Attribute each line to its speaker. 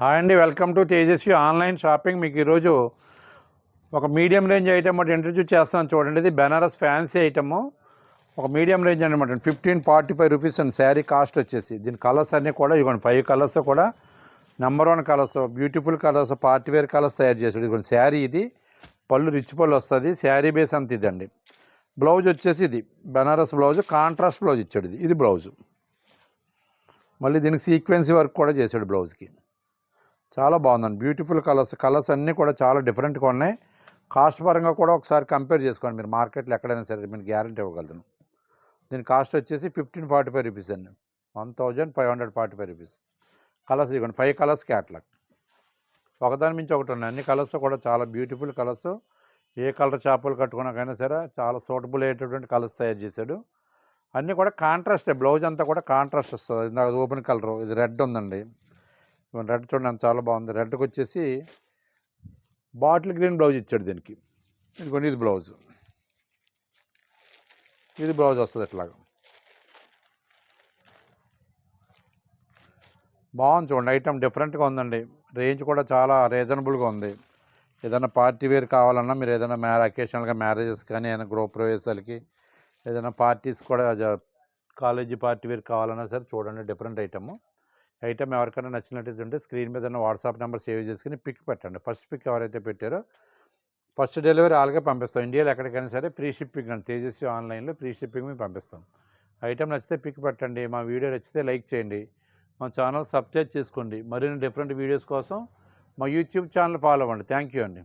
Speaker 1: Hi అండి, welcome to Tejaswi online shopping. మీకు ఈరోజు ఒక మీడియం రేంజ్ ఐటమ్ ఒకటి ఇంట్రడ్యూస్ చేస్తాను చూడండి. ఇది బెనారస్ ఫ్యాన్సీ ఐటము, ఒక మీడియం రేంజ్ అనమాట. 1545 రూపీస్ అండి శారీ కాస్ట్ వచ్చేసి. దీని కలర్స్ అన్నీ కూడా ఇవ్వండి, 5 కలర్స్ కూడా number 1 colours, beautiful colours, party wear colours తయారు చేసాడు. ఇదిగోండి శారీ, ఇది పళ్ళు రిచ్ పళ్ళు వస్తుంది. శారీ బేస్ అంత ఇదండి. బ్లౌజ్ వచ్చేసి ఇది బెనారస్ బ్లౌజ్, కాంట్రాస్ట్ బ్లౌజ్ ఇచ్చాడు. ఇది బ్లౌజు. మళ్ళీ దీనికి సీక్వెన్సీ వర్క్ కూడా చేశాడు బ్లౌజ్కి. చాలా బాగుందండి, బ్యూటిఫుల్ కలర్స్ అన్నీ కూడా చాలా డిఫరెంట్గా ఉన్నాయి. కాస్ట్ పరంగా కూడా ఒకసారి కంపేర్ చేసుకోండి మీరు, మార్కెట్లో ఎక్కడైనా సరే మీకు గ్యారెంటీ ఇవ్వగలను. దీని కాస్ట్ వచ్చేసి 1545 రూపీస్ అండి, 1545 రూపీస్. కలర్స్ ఇవ్వండి, 5 కలర్స్ క్యాట్లాగ్, ఒకదాని మించి ఒకటి ఉన్నాయి. అన్ని కలర్స్ కూడా చాలా బ్యూటిఫుల్ కలర్స్. ఏ కలర్ చేపలు కట్టుకున్నాకైనా సరే చాలా సూటబుల్ అయ్యేటటువంటి కలర్స్ తయారు చేశాడు. అన్నీ కూడా కాంట్రాస్టే, బ్లౌజ్ అంతా కూడా కాంట్రాస్ట్ వస్తుంది. ఇందాక ఓపెన్ కలర్, ఇది రెడ్ ఉందండి. రెడ్ చూడండి చాలా బాగుంది. రెడ్కి వచ్చేసి బాటిల్ గ్రీన్ బ్లౌజ్ ఇచ్చాడు దీనికి. ఇదిగోండి, ఇది బ్లౌజ్, ఇది బ్లౌజ్ వస్తుంది ఇట్లాగా. బాగుంది చూడండి, ఐటమ్ డిఫరెంట్గా ఉందండి. రేంజ్ కూడా చాలా రీజనబుల్గా ఉంది. ఏదైనా పార్టీ వేర్ కావాలన్నా మీరు, ఏదైనా అకేషనల్గా మ్యారేజెస్ కానీ, ఏదైనా గృహ ప్రవేశాలకి, ఏదైనా పార్టీస్ కూడా, కాలేజీ పార్టీ వేర్ కావాలన్నా సరే చూడండి, డిఫరెంట్ ఐటమ్ ఎవరికైనా నచ్చినట్టు స్క్రీన్ మీద ఉన్న వాట్సాప్ నెంబర్ సేవ్ చేసుకుని పిక్ పెట్టండి. ఫస్ట్ పిక్ ఎవరైతే పెట్టారో ఫస్ట్ డెలివరీ అలాగే పంపిస్తాం. ఇండియాలో ఎక్కడికైనా సరే ఫ్రీ షిప్పింగ్ అండి. తేజస్వి ఆన్లైన్లో ఫ్రీ షిప్పింగ్ మేము పంపిస్తాం. ఐటమ్ నచ్చితే పిక్ పెట్టండి. మా వీడియో నచ్చితే లైక్ చేయండి. మా ఛానల్ సబ్స్క్రైబ్ చేసుకోండి. మరిన్ని డిఫరెంట్ వీడియోస్ కోసం మా యూట్యూబ్ ఛానల్ ఫాలో అవ్వండి. థ్యాంక్ యూ అండి.